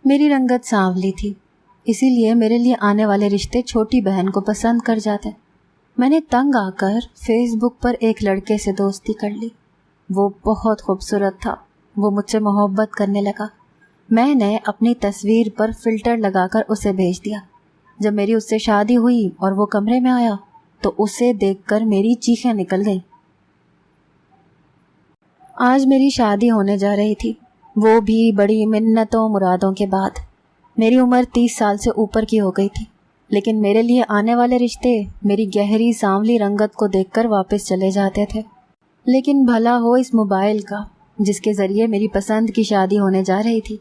میری رنگت سانولی تھی، اسی لیے میرے لیے آنے والے رشتے چھوٹی بہن کو پسند کر جاتے۔ میں نے تنگ آ کر فیس بک پر ایک لڑکے سے دوستی کر لی۔ وہ بہت خوبصورت تھا، وہ مجھ سے محبت کرنے لگا۔ میں نے اپنی تصویر پر فلٹر لگا کر اسے بھیج دیا۔ جب میری اس سے شادی ہوئی اور وہ کمرے میں آیا تو اسے دیکھ کر میری چیخیں نکل گئیں۔ آج میری شادی ہونے جا رہی تھی، وہ بھی بڑی منتوں مرادوں کے بعد۔ میری عمر 30 سال سے اوپر کی ہو گئی تھی، لیکن میرے لیے آنے والے رشتے میری گہری سانولی رنگت کو دیکھ کر واپس چلے جاتے تھے۔ لیکن بھلا ہو اس موبائل کا جس کے ذریعے میری پسند کی شادی ہونے جا رہی تھی۔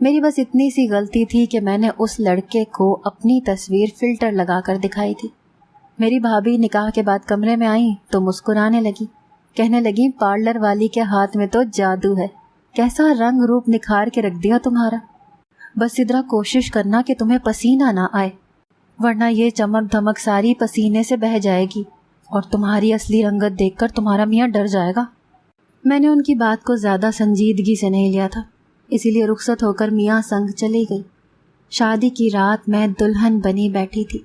میری بس اتنی سی غلطی تھی کہ میں نے اس لڑکے کو اپنی تصویر فلٹر لگا کر دکھائی تھی۔ میری بھابھی نکاح کے بعد کمرے میں آئیں تو مسکرانے لگی، کہنے لگی پارلر والی کے ہاتھ میں تو جادو ہے، کیسا رنگ روپ نکھار کے رکھ دیا تمہارا۔ بس ادھر کوشش کرنا کہ تمہیں پسینہ نہ آئے، ورنہ یہ چمک دھمک ساری پسینے سے بہہ جائے گی اور تمہاری اصلی رنگت دیکھ کر تمہارا میاں ڈر جائے گا۔ میں نے ان کی بات کو زیادہ سنجیدگی سے نہیں لیا تھا، اسی لیے رخصت ہو کر میاں سنگ چلی گئی۔ شادی کی رات میں دلہن بنی بیٹھی تھی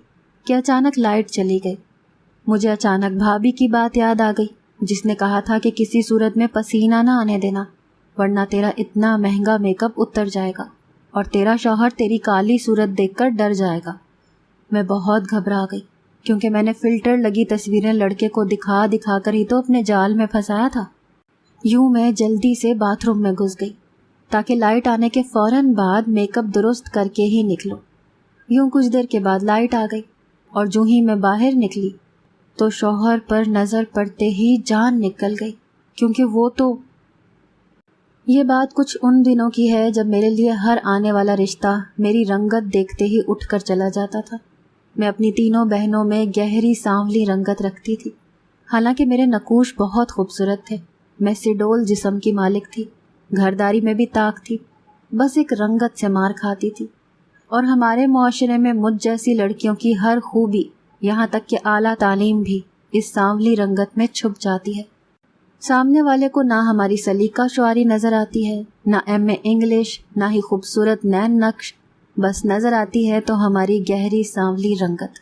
کہ اچانک لائٹ چلی گئی۔ مجھے اچانک بھابھی کی بات یاد آ گئی جس نے کہا تھا کہ کسی صورت میں پسینہ نہ آنے دینا، ورنہ تیرا اتنا مہنگا میک اپ اتر جائے گا اور تیرا شوہر تیری کالی صورت دیکھ کر ڈر جائے گا۔ میں بہت گھبرا گئی کیونکہ میں نے فلٹر لگی تصویریں لڑکے کو دکھا دکھا کر ہی تو اپنے جال میں پھنسایا تھا۔ یوں میں جلدی سے باتھ روم میں گھس گئی تاکہ لائٹ آنے کے فوراً بعد میک اپ درست کر کے ہی نکلوں۔ یوں کچھ دیر کے بعد لائٹ آ گئی اور جو ہی میں باہر نکلی تو شوہر پر نظر پڑتے ہی جان نکل گئی، کیونکہ وہ تو… یہ بات کچھ ان دنوں کی ہے جب میرے لیے ہر آنے والا رشتہ میری رنگت دیکھتے ہی اٹھ کر چلا جاتا تھا۔ میں اپنی تینوں بہنوں میں گہری سانولی رنگت رکھتی تھی، حالانکہ میرے نقوش بہت خوبصورت تھے۔ میں سڈول جسم کی مالک تھی، گھرداری میں بھی طاق تھی، بس ایک رنگت سے مار کھاتی تھی۔ اور ہمارے معاشرے میں مجھ جیسی لڑکیوں کی ہر خوبی، یہاں تک کہ اعلیٰ تعلیم بھی اس سانولی رنگت میں چھپ جاتی ہے۔ سامنے والے کو نہ ہماری سلیقہ شعاری نظر آتی ہے، نہ ایم اے انگلش، نہ ہی خوبصورت نین نقش، بس نظر آتی ہے تو ہماری گہری سانولی رنگت۔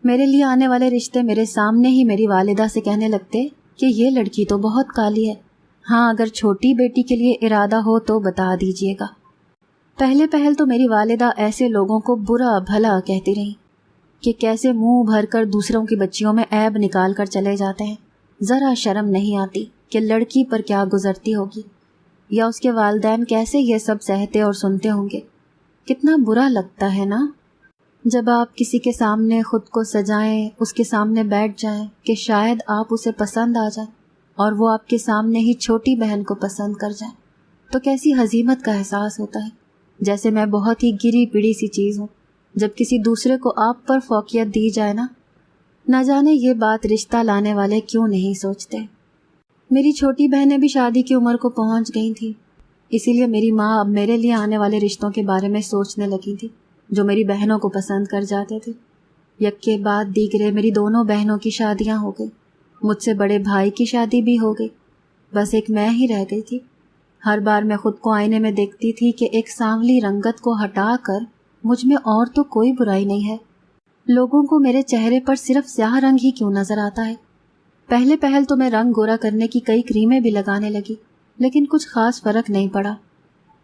میرے لیے آنے والے رشتے میرے سامنے ہی میری والدہ سے کہنے لگتے کہ یہ لڑکی تو بہت کالی ہے، ہاں اگر چھوٹی بیٹی کے لیے ارادہ ہو تو بتا دیجیے گا۔ پہل تو میری والدہ ایسے لوگوں کو برا بھلا کہتی رہی کہ کیسے منہ بھر کر دوسروں کی بچیوں میں عیب نکال کر چلے جاتے ہیں، ذرا شرم نہیں آتی کہ لڑکی پر کیا گزرتی ہوگی، یا اس کے والدین کیسے یہ سب سہتے اور سنتے ہوں گے۔ کتنا برا لگتا ہے نا جب آپ کسی کے سامنے خود کو سجائیں، اس کے سامنے بیٹھ جائیں کہ شاید آپ اسے پسند آ جائیں اور وہ آپ کے سامنے ہی چھوٹی بہن کو پسند کر جائیں، تو کیسی ہزیمت کا احساس ہوتا ہے، جیسے میں بہت ہی گری پڑی سی چیز ہوں۔ جب کسی دوسرے کو آپ پر فوقیت دی جائے نا، نہ جانے یہ بات رشتہ لانے والے کیوں نہیں سوچتے۔ میری چھوٹی بہنیں بھی شادی کی عمر کو پہنچ گئی تھیں، اسی لیے میری ماں اب میرے لیے آنے والے رشتوں کے بارے میں سوچنے لگی تھی جو میری بہنوں کو پسند کر جاتے تھے۔ یک کے بعد دیگرے میری دونوں بہنوں کی شادیاں ہو گئی، مجھ سے بڑے بھائی کی شادی بھی ہو گئی، بس ایک میں ہی رہ گئی تھی۔ ہر بار میں خود کو آئینے میں دیکھتی تھی کہ ایک سانولی رنگت کو ہٹا کر مجھ میں اور تو کوئی برائی نہیں ہے۔ لوگوں کو میرے چہرے پر صرف سیاہ رنگ ہی کیوں نظر آتا ہے؟ پہل تو میں رنگ گورا کرنے کی کئی کریمیں بھی لگانے لگی، لیکن کچھ خاص فرق نہیں پڑا۔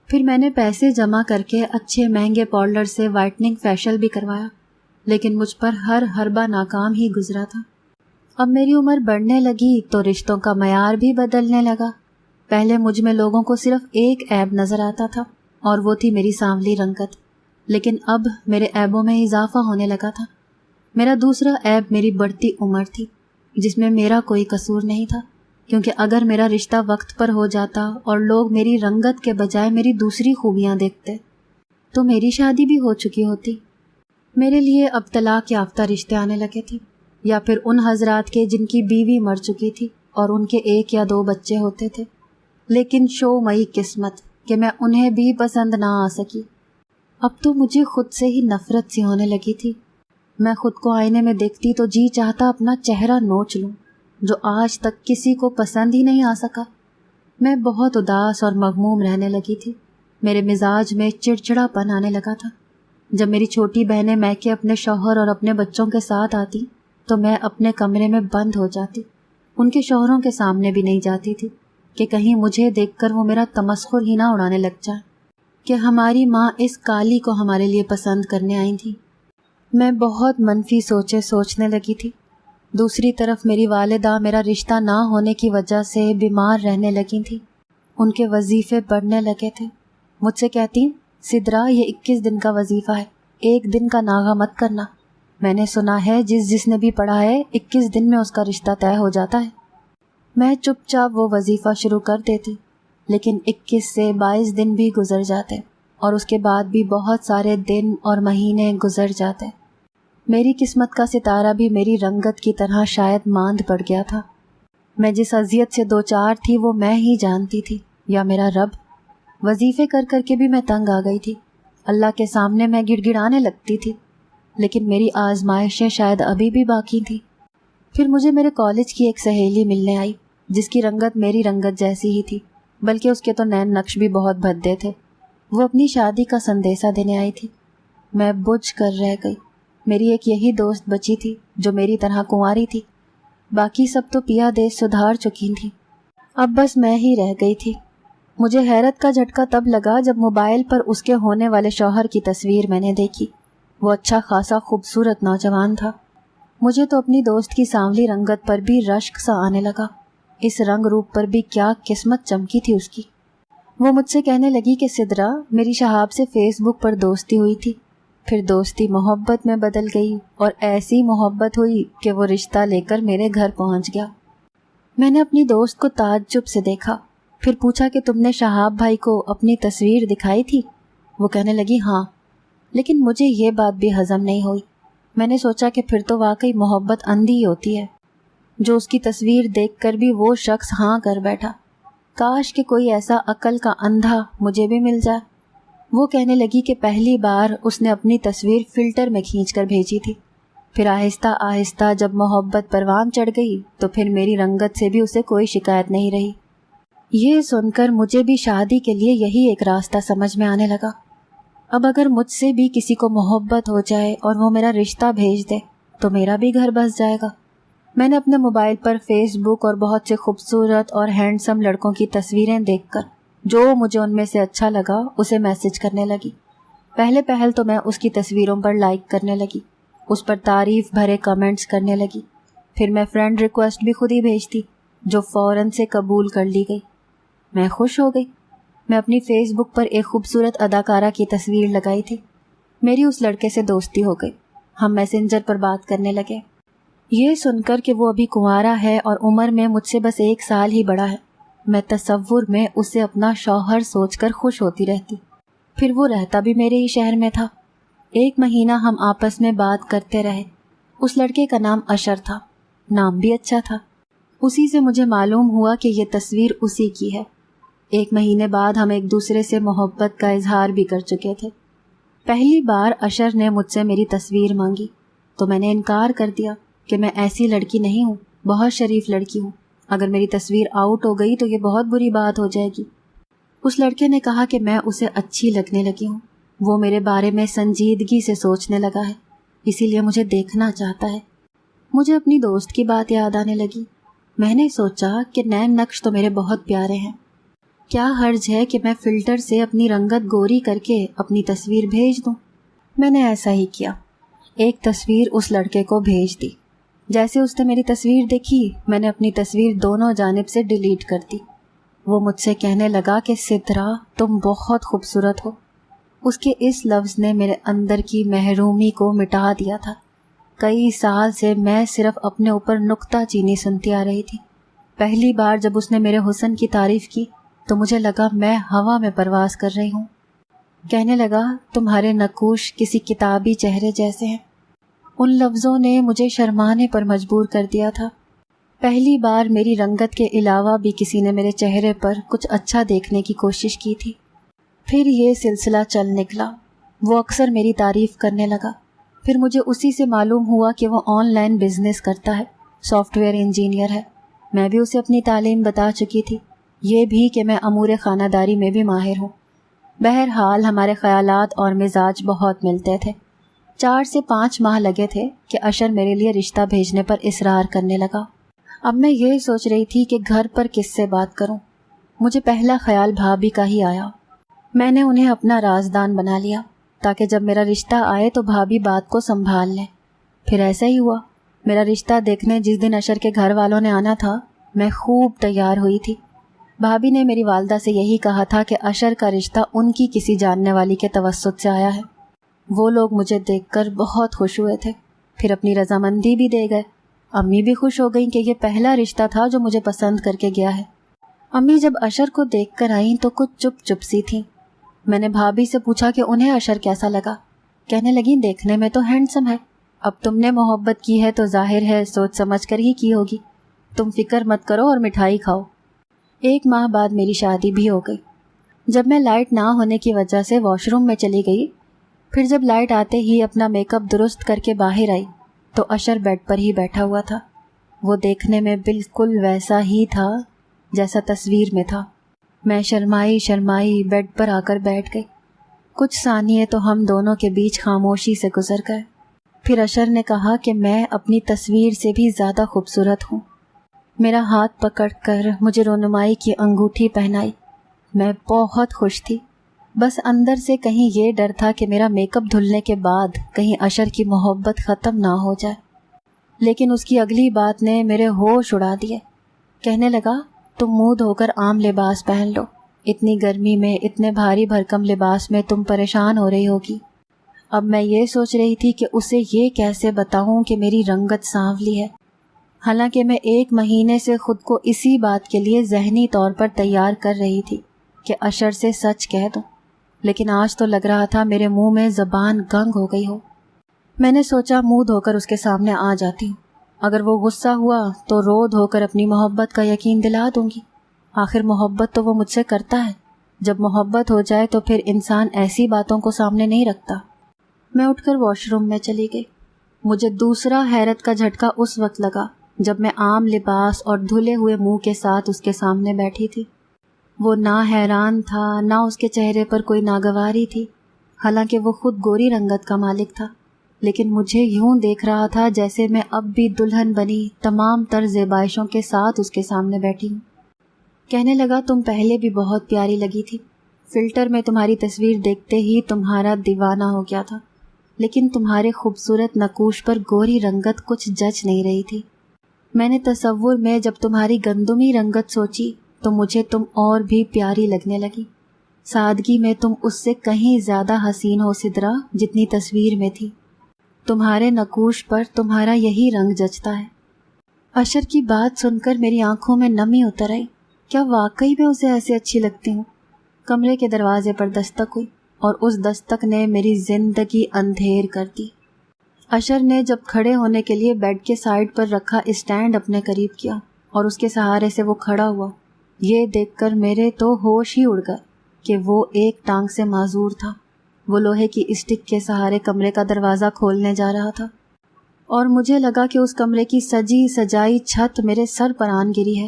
پھر میں نے پیسے جمع کر کے اچھے مہنگے پاؤڈر سے وائٹننگ فیشل بھی کروایا، لیکن مجھ پر ہر حربہ ناکام ہی گزرا تھا۔ اب میری عمر بڑھنے لگی تو رشتوں کا معیار بھی بدلنے لگا۔ پہلے مجھ میں لوگوں کو صرف ایک عیب نظر آتا تھا اور وہ تھی میری سانولی رنگت، لیکن اب میرے عیبوں میں اضافہ ہونے لگا تھا۔ میرا دوسرا عیب میری بڑھتی عمر تھی، جس میں میرا کوئی قصور نہیں تھا، کیونکہ اگر میرا رشتہ وقت پر ہو جاتا اور لوگ میری رنگت کے بجائے میری دوسری خوبیاں دیکھتے تو میری شادی بھی ہو چکی ہوتی۔ میرے لیے اب طلاق یافتہ رشتے آنے لگے تھے، یا پھر ان حضرات کے جن کی بیوی مر چکی تھی اور ان کے 1 یا 2 بچے ہوتے تھے، لیکن شو مئی قسمت کہ میں انہیں بھی پسند نہ آ سکی۔ اب تو مجھے خود سے ہی نفرت سی ہونے لگی تھی۔ میں خود کو آئینے میں دیکھتی تو جی چاہتا اپنا چہرہ نوچ لوں، جو آج تک کسی کو پسند ہی نہیں آ سکا۔ میں بہت اداس اور مغموم رہنے لگی تھی۔ میرے مزاج میں چڑچڑاپن آنے لگا تھا۔ جب میری چھوٹی بہنیں میکے اپنے شوہر اور اپنے بچوں کے ساتھ آتی تو میں اپنے کمرے میں بند ہو جاتی، ان کے شوہروں کے سامنے بھی نہیں جاتی تھی کہ کہیں مجھے دیکھ کر وہ میرا تمسخر ہی نہ اڑانے لگ جائیں کہ ہماری ماں اس کالی کو ہمارے لیے پسند کرنے آئی تھی۔ میں بہت منفی سوچنے لگی تھی۔ دوسری طرف میری والدہ میرا رشتہ نہ ہونے کی وجہ سے بیمار رہنے لگی تھی، ان کے وظیفے بڑھنے لگے تھے۔ مجھ سے کہتی، سدرا یہ 21 دن کا وظیفہ ہے، 1 دن کا ناغہ مت کرنا۔ میں نے سنا ہے جس نے بھی پڑھا ہے 21 دن میں اس کا رشتہ طے ہو جاتا ہے۔ میں چپ چاپ وہ وظیفہ شروع کر دیتی، لیکن 21 سے 22 دن بھی گزر جاتے اور اس کے بعد بھی بہت سارے دن اور مہینے گزر جاتے۔ میری قسمت کا ستارہ بھی میری رنگت کی طرح شاید ماند پڑ گیا تھا۔ میں جس اذیت سے دوچار تھی وہ میں ہی جانتی تھی، یا میرا رب۔ وظیفے کر کر کے بھی میں تنگ آ گئی تھی، اللہ کے سامنے میں گڑ گڑانے لگتی تھی، لیکن میری آزمائشیں شاید ابھی بھی باقی تھی۔ پھر مجھے میرے کالج کی ایک سہیلی ملنے آئی جس کی رنگت میری رنگت جیسی ہی تھی، بلکہ اس کے تو نین نقش بھی بہت بھدے تھے۔ وہ اپنی شادی کا سندیسہ دینے آئی تھی۔ میں بجھ کر رہ گئی۔ میری ایک یہی دوست بچی تھی جو میری طرح کنواری تھی، باقی سب تو پیا دے سدھار چکی تھیں، اب بس میں ہی رہ گئی تھی۔ مجھے حیرت کا جھٹکا تب لگا جب موبائل پر اس کے ہونے والے شوہر کی تصویر میں نے دیکھی۔ وہ اچھا خاصا خوبصورت نوجوان تھا۔ مجھے تو اپنی دوست کی سانولی رنگت پر بھی رشک سا آنے لگا، اس رنگ روپ پر بھی کیا قسمت چمکی تھی اس کی۔ وہ مجھ سے کہنے لگی کہ سدرا، میری شہاب سے فیس بک پر دوستی ہوئی تھی، پھر دوستی محبت میں بدل گئی اور ایسی محبت ہوئی کہ وہ رشتہ لے کر میرے گھر پہنچ گیا۔ میں نے اپنی دوست کو تعجب سے دیکھا، پھر پوچھا کہ تم نے شہاب بھائی کو اپنی تصویر دکھائی تھی؟ وہ کہنے لگی ہاں، لیکن مجھے یہ بات بھی ہضم نہیں ہوئی۔ میں نے سوچا کہ پھر تو واقعی محبت اندھی ہی ہوتی ہے، جو اس کی تصویر دیکھ کر بھی وہ شخص ہاں کر بیٹھا۔ کاش کہ کوئی ایسا عقل کا اندھا مجھے بھی مل جائے۔ وہ کہنے لگی کہ پہلی بار اس نے اپنی تصویر فلٹر میں کھینچ کر بھیجی تھی، پھر آہستہ آہستہ جب محبت پروان چڑھ گئی تو پھر میری رنگت سے بھی اسے کوئی شکایت نہیں رہی۔ یہ سن کر مجھے بھی شادی کے لیے یہی ایک راستہ سمجھ میں آنے لگا۔ اب اگر مجھ سے بھی کسی کو محبت ہو جائے اور وہ میرا رشتہ بھیج دے تو میرا بھی گھر بس جائے گا۔ میں نے اپنے موبائل پر فیس بک اور بہت سے خوبصورت اور ہینڈسم لڑکوں کی تصویریں دیکھ کر جو مجھے ان میں سے اچھا لگا اسے میسج کرنے لگی۔ پہل تو میں اس کی تصویروں پر لائک کرنے لگی، اس پر تعریف بھرے کمنٹس کرنے لگی، پھر میں فرینڈ ریکویسٹ بھی خود ہی بھیجتی جو فوراً سے قبول کر لی گئی۔ میں خوش ہو گئی۔ میں اپنی فیس بک پر ایک خوبصورت اداکارہ کی تصویر لگائی تھی۔ میری اس لڑکے سے دوستی ہو گئی، ہم میسنجر پر بات کرنے لگے۔ یہ سن کر کہ وہ ابھی کنوارا ہے اور عمر میں مجھ سے بس 1 سال ہی بڑا ہے، میں تصور میں اسے اپنا شوہر سوچ کر خوش ہوتی رہتی۔ پھر وہ رہتا بھی میرے ہی شہر میں تھا۔ 1 مہینہ ہم آپس میں بات کرتے رہے۔ اس لڑکے کا نام اشر تھا، نام بھی اچھا تھا۔ اسی سے مجھے معلوم ہوا کہ یہ تصویر اسی کی ہے۔ 1 مہینے بعد ہم ایک دوسرے سے محبت کا اظہار بھی کر چکے تھے۔ پہلی بار اشر نے مجھ سے میری تصویر مانگی تو میں نے انکار کر دیا کہ میں ایسی لڑکی نہیں ہوں، بہت شریف لڑکی ہوں، اگر میری تصویر آؤٹ ہو گئی تو یہ بہت بری بات ہو جائے گی۔ اس لڑکے نے کہا کہ میں اسے اچھی لگنے لگی ہوں، وہ میرے بارے میں سنجیدگی سے سوچنے لگا ہے، اسی لیے مجھے دیکھنا چاہتا ہے۔ مجھے اپنی دوست کی بات یاد آنے لگی۔ میں نے سوچا کہ نین نقش تو میرے بہت پیارے ہیں، کیا حرج ہے کہ میں فلٹر سے اپنی رنگت گوری کر کے اپنی تصویر بھیج دوں۔ میں نے ایسا ہی کیا، ایک تصویر اس لڑکے کو بھیج دی۔ جیسے اس نے میری تصویر دیکھی میں نے اپنی تصویر دونوں جانب سے ڈیلیٹ کر دی۔ وہ مجھ سے کہنے لگا کہ سدرا تم بہت خوبصورت ہو۔ اس کے اس لفظ نے میرے اندر کی محرومی کو مٹا دیا تھا۔ کئی سال سے میں صرف اپنے اوپر نکتہ چینی سنتی آ رہی تھی۔ پہلی بار جب اس نے میرے حسن کی تعریف کی تو مجھے لگا میں ہوا میں پرواز کر رہی ہوں۔ کہنے لگا تمہارے نقوش کسی کتابی چہرے جیسے ہیں۔ ان لفظوں نے مجھے شرمانے پر مجبور کر دیا تھا۔ پہلی بار میری رنگت کے علاوہ بھی کسی نے میرے چہرے پر کچھ اچھا دیکھنے کی کوشش کی تھی۔ پھر یہ سلسلہ چل نکلا، وہ اکثر میری تعریف کرنے لگا۔ پھر مجھے اسی سے معلوم ہوا کہ وہ آن لائن بزنس کرتا ہے، سافٹ ویئر انجینئر ہے۔ میں بھی اسے اپنی تعلیم بتا چکی تھی، یہ بھی کہ میں امور خانہ داری میں بھی ماہر ہوں۔ بہرحال ہمارے خیالات اور مزاج بہت ملتے تھے۔ 4 سے 5 ماہ لگے تھے کہ اشر میرے لیے رشتہ بھیجنے پر اصرار کرنے لگا۔ اب میں یہ سوچ رہی تھی کہ گھر پر کس سے بات کروں۔ مجھے پہلا خیال بھابھی کا ہی آیا۔ میں نے انہیں اپنا رازدان بنا لیا تاکہ جب میرا رشتہ آئے تو بھابھی بات کو سنبھال لیں۔ پھر ایسا ہی ہوا۔ میرا رشتہ دیکھنے جس دن اشر کے گھر والوں نے آنا تھا، میں خوب تیار ہوئی تھی۔ بھابھی نے میری والدہ سے یہی کہا تھا کہ اشر کا رشتہ ان کی کسی جاننے والی کے توسط سے آیا ہے۔ وہ لوگ مجھے دیکھ کر بہت خوش ہوئے تھے، پھر اپنی رضامندی بھی دے گئے۔ امی بھی خوش ہو گئیں کہ یہ پہلا رشتہ تھا جو مجھے پسند کر کے گیا ہے۔ امی جب اشر کو دیکھ کر آئیں تو کچھ چپ چپ سی تھیں۔ میں نے بھابھی سے پوچھا کہ انہیں اشر کیسا لگا۔ کہنے لگیں دیکھنے میں تو ہینڈسم ہے، اب تم نے محبت کی ہے تو ظاہر ہے سوچ سمجھ کر ہی کی ہوگی، تم فکر مت کرو اور مٹھائی کھاؤ۔ 1 ماہ بعد میری شادی بھی ہو گئی۔ جب میں لائٹ نہ ہونے کی وجہ سے واش روم میں چلی گئی، پھر جب لائٹ آتے ہی اپنا میک اپ درست کر کے باہر آئی تو اشر بیڈ پر ہی بیٹھا ہوا تھا۔ وہ دیکھنے میں بالکل ویسا ہی تھا جیسا تصویر میں تھا۔ میں شرمائی شرمائی بیڈ پر آ کر بیٹھ گئی۔ کچھ ثانیے تو ہم دونوں کے بیچ خاموشی سے گزر گئے۔ پھر اشر نے کہا کہ میں اپنی تصویر سے بھی زیادہ خوبصورت ہوں۔ میرا ہاتھ پکڑ کر مجھے رونمائی کی انگوٹھی پہنائی۔ میں بہت خوش تھی، بس اندر سے کہیں یہ ڈر تھا کہ میرا میک اپ دھلنے کے بعد کہیں اشر کی محبت ختم نہ ہو جائے۔ لیکن اس کی اگلی بات نے میرے ہوش اڑا دیے۔ کہنے لگا تم منہ دھو کر عام لباس پہن لو، اتنی گرمی میں اتنے بھاری بھرکم لباس میں تم پریشان ہو رہی ہوگی۔ اب میں یہ سوچ رہی تھی کہ اسے یہ کیسے بتاؤں کہ میری رنگت سانولی ہے، حالانکہ میں 1 مہینے سے خود کو اسی بات کے لیے ذہنی طور پر تیار کر رہی تھی کہ اشر سے سچ کہہ دوں، لیکن آج تو لگ رہا تھا میرے منہ میں زبان گنگ ہو گئی ہو۔ میں نے سوچا منہ دھو کر اس کے سامنے آ جاتی ہوں، اگر وہ غصہ ہوا تو رو دھو کر اپنی محبت کا یقین دلا دوں گی۔ آخر محبت تو وہ مجھ سے کرتا ہے، جب محبت ہو جائے تو پھر انسان ایسی باتوں کو سامنے نہیں رکھتا۔ میں اٹھ کر واش روم میں چلی گئی۔ مجھے دوسرا حیرت کا جھٹکا اس وقت لگا جب میں عام لباس اور دھلے ہوئے منہ کے ساتھ اس کے سامنے بیٹھی تھی۔ وہ نہ حیران تھا نہ اس کے چہرے پر کوئی ناگواری تھی، حالانکہ وہ خود گوری رنگت کا مالک تھا، لیکن مجھے یوں دیکھ رہا تھا جیسے میں اب بھی دلہن بنی تمام تر زیبائشوں کے ساتھ اس کے سامنے بیٹھی ہوں۔ کہنے لگا تم پہلے بھی بہت پیاری لگی تھی، فلٹر میں تمہاری تصویر دیکھتے ہی تمہارا دیوانہ ہو گیا تھا، لیکن تمہارے خوبصورت نقوش پر گوری رنگت کچھ جچ نہیں رہی تھی۔ میں نے تصور میں جب تمہاری گندمی رنگت سوچی تو مجھے تم اور بھی پیاری لگنے لگی۔ سادگی میں تم اس سے کہیں زیادہ حسین ہو سدرا جتنی تصویر میں تھی۔ تمہارے نقوش پر تمہارا یہی رنگ جچتا ہے۔ اشر کی بات سن کر میری آنکھوں میں نمی اتر آئی۔ کیا واقعی میں اسے ایسے اچھی لگتی ہوں؟ کمرے کے دروازے پر دستک ہوئی اور اس دستک نے میری زندگی اندھیر کر دی۔ اشر نے جب کھڑے ہونے کے لیے بیڈ کے سائڈ پر رکھا اسٹینڈ اپنے قریب کیا اور اس کے سہارے سے وہ کھڑا ہوا، یہ دیکھ کر میرے تو ہوش ہی اڑ گئے کہ وہ ایک ٹانگ سے معذور تھا۔ وہ لوہے کی اسٹک کے سہارے کمرے کا دروازہ کھولنے جا رہا تھا اور مجھے لگا کہ اس کمرے کی سجی سجائی چھت میرے سر پر آن گری ہے۔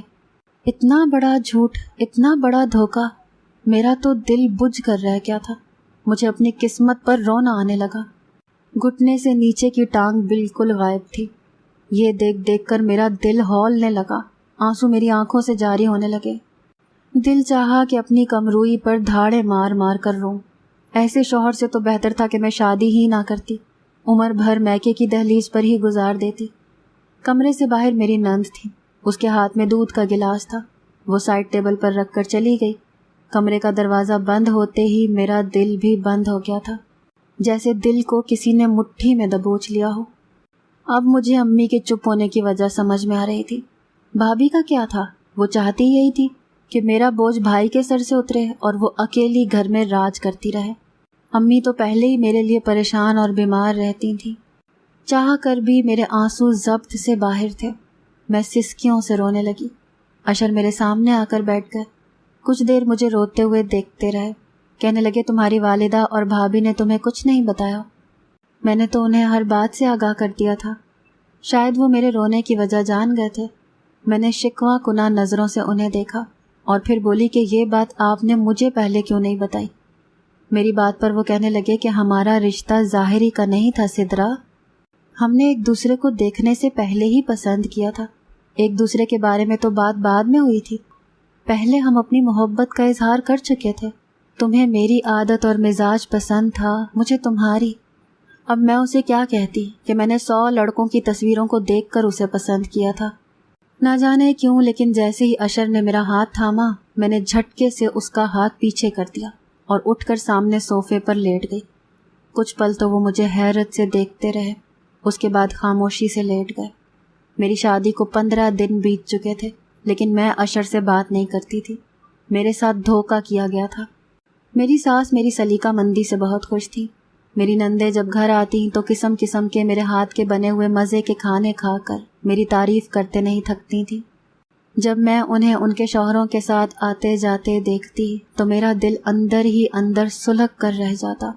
اتنا بڑا جھوٹ، اتنا بڑا دھوکہ، میرا تو دل بجھ کر رہ گیا تھا۔ مجھے اپنی قسمت پر رونا آنے لگا۔ گھٹنے سے نیچے کی ٹانگ بالکل غائب تھی۔ یہ دیکھ دیکھ کر میرا دل ہولنے لگا، آنسو میری آنکھوں سے جاری ہونے لگے۔ دل چاہا کہ اپنی کمروئی پر دھاڑے مار مار کر روں۔ ایسے شوہر سے تو بہتر تھا کہ میں شادی ہی نہ کرتی، عمر بھر میکے کی دہلیز پر ہی گزار دیتی۔ کمرے سے باہر میری نند تھی، اس کے ہاتھ میں دودھ کا گلاس تھا، وہ سائڈ ٹیبل پر رکھ کر چلی گئی۔ کمرے کا دروازہ بند ہوتے ہی میرا دل بھی بند ہو گیا تھا، جیسے دل کو کسی نے مٹھی میں دبوچ لیا ہو۔ اب مجھے امی کے چپ ہونے کی وجہ سمجھ میں آ رہی تھی۔ بھابھی کا کیا تھا؟ وہ چاہتی یہی تھی کہ میرا بوجھ بھائی کے سر سے اترے اور وہ اکیلی گھر میں راج کرتی رہے۔ امی تو پہلے ہی میرے لیے پریشان اور بیمار رہتی تھیں، چاہ کر بھی میرے آنسو ضبط سے باہر تھے۔ میں سسکیوں سے رونے لگی۔ اشر میرے سامنے آ کر بیٹھ گئے، کچھ دیر مجھے روتے ہوئے دیکھتے رہے۔ کہنے لگے تمہاری والدہ اور بھابھی نے تمہیں کچھ نہیں بتایا؟ میں نے تو انہیں ہر بات سے آگاہ کر دیا تھا، شاید وہ میرے رونے کی وجہ جان گئے تھے۔ میں نے شکوہ کناں نظروں سے انہیں دیکھا اور پھر بولی کہ یہ بات آپ نے مجھے پہلے کیوں نہیں بتائی؟ میری بات پر وہ کہنے لگے کہ ہمارا رشتہ ظاہری کا نہیں تھا سدرا، ہم نے ایک دوسرے کو دیکھنے سے پہلے ہی پسند کیا تھا، ایک دوسرے کے بارے میں تو بات بعد میں ہوئی تھی، پہلے ہم اپنی محبت کا اظہار کر چکے تھے، تمہیں میری عادت اور مزاج پسند تھا، مجھے تمہاری۔ اب میں اسے کیا کہتی کہ میں نے 100 لڑکوں کی تصویروں کو دیکھ کر اسے پسند کیا تھا۔ نہ جانے کیوں لیکن جیسے ہی اشر نے میرا ہاتھ تھاما، میں نے جھٹکے سے اس کا ہاتھ پیچھے کر دیا اور اٹھ کر سامنے صوفے پر لیٹ گئی۔ کچھ پل تو وہ مجھے حیرت سے دیکھتے رہے، اس کے بعد خاموشی سے لیٹ گئے۔ میری شادی کو 15 دن بیت چکے تھے، لیکن میں اشر سے بات نہیں کرتی تھی، میرے ساتھ دھوکہ کیا گیا تھا۔ میری ساس میری سلیقہ مندی سے بہت خوش تھی، میری نندیں جب گھر آتی تو قسم قسم کے میرے ہاتھ کے بنے ہوئے مزے کے کھانے کھا کر میری تعریف کرتے نہیں تھکتی تھیں۔ جب میں انہیں ان کے شوہروں کے ساتھ آتے جاتے دیکھتی تو میرا دل اندر ہی اندر سلگ کر رہ جاتا۔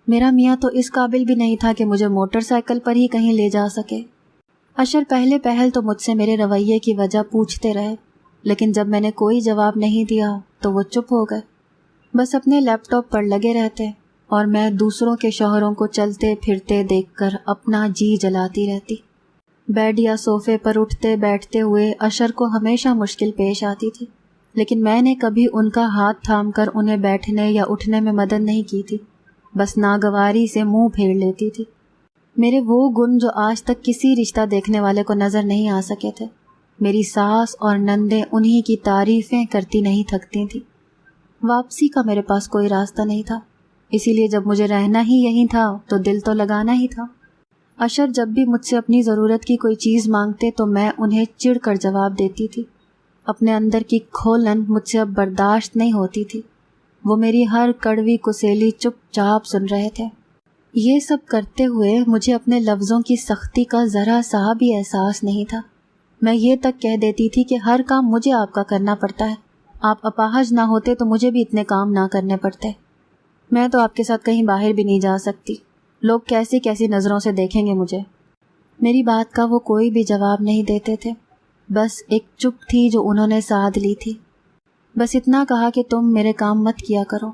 میرا میاں تو اس قابل بھی نہیں تھا کہ مجھے موٹر سائیکل پر ہی کہیں لے جا سکے۔ اشر پہلے پہل تو مجھ سے میرے رویے کی وجہ پوچھتے رہے، لیکن جب میں نے کوئی جواب نہیں دیا تو وہ چپ ہو گئے، بس اپنے لیپ ٹاپ پر لگے رہتے اور میں دوسروں کے شوہروں کو چلتے پھرتے دیکھ کر اپنا جی جلاتی رہتی۔ بیڈ یا صوفے پر اٹھتے بیٹھتے ہوئے اشر کو ہمیشہ مشکل پیش آتی تھی، لیکن میں نے کبھی ان کا ہاتھ تھام کر انہیں بیٹھنے یا اٹھنے میں مدد نہیں کی تھی، بس ناگواری سے منہ پھیر لیتی تھی۔ میرے وہ گن جو آج تک کسی رشتہ دیکھنے والے کو نظر نہیں آ سکے تھے، میری ساس اور نندیں انہی کی تعریفیں کرتی نہیں تھکتی تھیں۔ واپسی کا میرے پاس کوئی راستہ نہیں تھا، اسی لیے جب مجھے رہنا ہی یہیں تھا تو دل تو لگانا ہی تھا۔ اشر جب بھی مجھ سے اپنی ضرورت کی کوئی چیز مانگتے تو میں انہیں چڑ کر جواب دیتی تھی۔ اپنے اندر کی کھولن مجھ سے اب برداشت نہیں ہوتی تھی، وہ میری ہر کڑوی کسیلی چپ چاپ سن رہے تھے۔ یہ سب کرتے ہوئے مجھے اپنے لفظوں کی سختی کا ذرا سا بھی احساس نہیں تھا۔ میں یہ تک کہہ دیتی تھی کہ ہر کام مجھے آپ کا کرنا پڑتا ہے، آپ اپاہج نہ ہوتے تو مجھے بھی اتنے کام نہ کرنے پڑتے، میں تو آپ کے ساتھ کہیں باہر بھی نہیں جا سکتی، لوگ کیسی کیسی نظروں سے دیکھیں گے مجھے۔ میری بات کا وہ کوئی بھی جواب نہیں دیتے تھے، بس ایک چپ تھی جو انہوں نے سادھ لی تھی۔ بس اتنا کہا کہ تم میرے کام مت کیا کرو،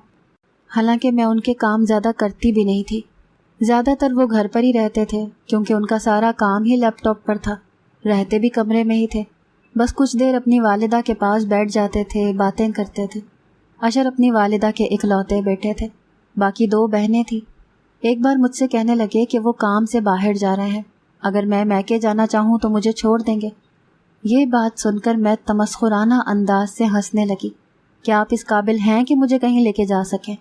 حالانکہ میں ان کے کام زیادہ کرتی بھی نہیں تھی، زیادہ تر وہ گھر پر ہی رہتے تھے کیونکہ ان کا سارا کام ہی لیپ ٹاپ پر تھا، رہتے بھی کمرے میں ہی تھے، بس کچھ دیر اپنی والدہ کے پاس بیٹھ جاتے تھے، باتیں کرتے تھے۔ اشر اپنی والدہ کے اکلوتے بیٹے تھے، باقی 2 بہنیں تھیں۔ ایک بار مجھ سے کہنے لگے کہ وہ کام سے باہر جا رہے ہیں، اگر میں میکے جانا چاہوں تو مجھے چھوڑ دیں گے۔ یہ بات سن کر میں تمسخرانہ انداز سے ہنسنے لگی، کیا آپ اس قابل ہیں کہ مجھے کہیں لے کے جا سکیں؟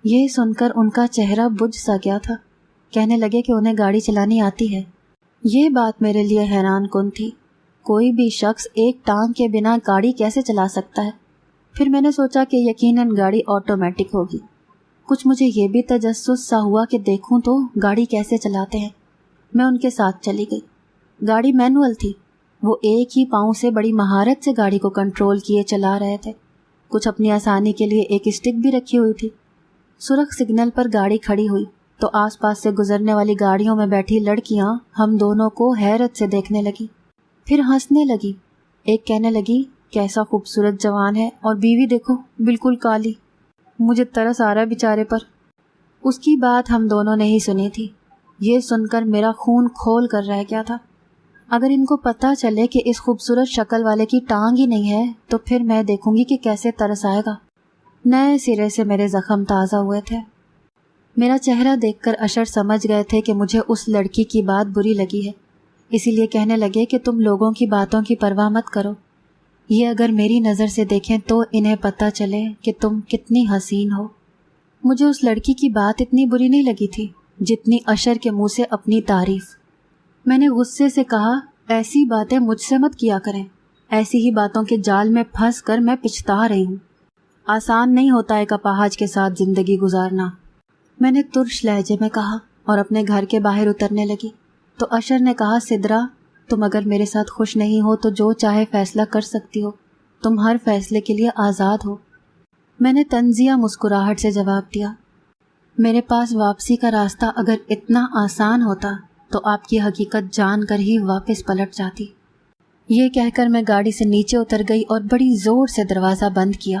یہ سن کر ان کا چہرہ بجھ سا گیا تھا، کہنے لگے کہ انہیں گاڑی چلانی آتی ہے۔ یہ بات میرے لیے حیران کن تھی، کوئی بھی شخص ایک ٹانگ کے بنا گاڑی کیسے چلا سکتا ہے؟ پھر میں نے سوچا کہ یقیناً گاڑی آٹومیٹک ہوگی۔ کچھ مجھے یہ بھی تجسس سا ہوا کہ دیکھوں تو گاڑی کیسے چلاتے ہیں۔ میں ان کے ساتھ چلی گئی۔ گاڑی مینول تھی، وہ ایک ہی پاؤں سے بڑی مہارت سے گاڑی کو کنٹرول کیے چلا رہے تھے، کچھ اپنی آسانی کے لیے ایک اسٹک بھی رکھی ہوئی تھی۔ سرخ سگنل پر گاڑی کھڑی ہوئی تو آس پاس سے گزرنے والی گاڑیوں میں بیٹھی لڑکیاں ہم دونوں کو حیرت سے دیکھنے لگی، پھر ہنسنے لگی۔ ایک کہنے لگی کیسا خوبصورت جوان ہے، اور بیوی دیکھو بالکل کالی، مجھے ترس آ رہا بیچارے پر۔ اس کی بات ہم دونوں نے ہی سنی تھی، یہ سن کر میرا خون کھول کر رہ گیا تھا۔ اگر ان کو پتہ چلے کہ اس خوبصورت شکل والے کی ٹانگ ہی نہیں ہے تو پھر میں دیکھوں گی کہ کیسے ترس آئے گا۔ نئے سرے سے میرے زخم تازہ ہوئے تھے۔ میرا چہرہ دیکھ کر اشر سمجھ گئے تھے کہ مجھے اس لڑکی کی بات بری لگی ہے، اسی لیے کہنے لگے کہ تم لوگوں کی باتوں کی پرواہ مت کرو، یہ اگر میری نظر سے دیکھیں تو انہیں پتہ چلے کہ تم کتنی حسین ہو۔ مجھے اس لڑکی کی بات اتنی بری نہیں لگی تھی جتنی اشر کے منہ سے اپنی تعریف۔ میں نے غصے سے کہا ایسی باتیں مجھ سے مت کیا کریں، ایسی ہی باتوں کے جال میں پھنس کر میں پچھتا رہی ہوں، آسان نہیں ہوتا ایک اپاہج کے ساتھ زندگی گزارنا، میں نے ترش لہجے میں کہا اور اپنے گھر کے باہر اترنے لگی۔ تو اشر نے کہا سدرا تم اگر میرے ساتھ خوش نہیں ہو تو جو چاہے فیصلہ کر سکتی ہو، تم ہر فیصلے کے لیے آزاد ہو۔ میں نے طنزیہ مسکراہٹ سے جواب دیا، میرے پاس واپسی کا راستہ اگر اتنا آسان ہوتا تو آپ کی حقیقت جان کر ہی واپس پلٹ جاتی۔ یہ کہہ کر میں گاڑی سے نیچے اتر گئی اور بڑی زور سے دروازہ بند کیا۔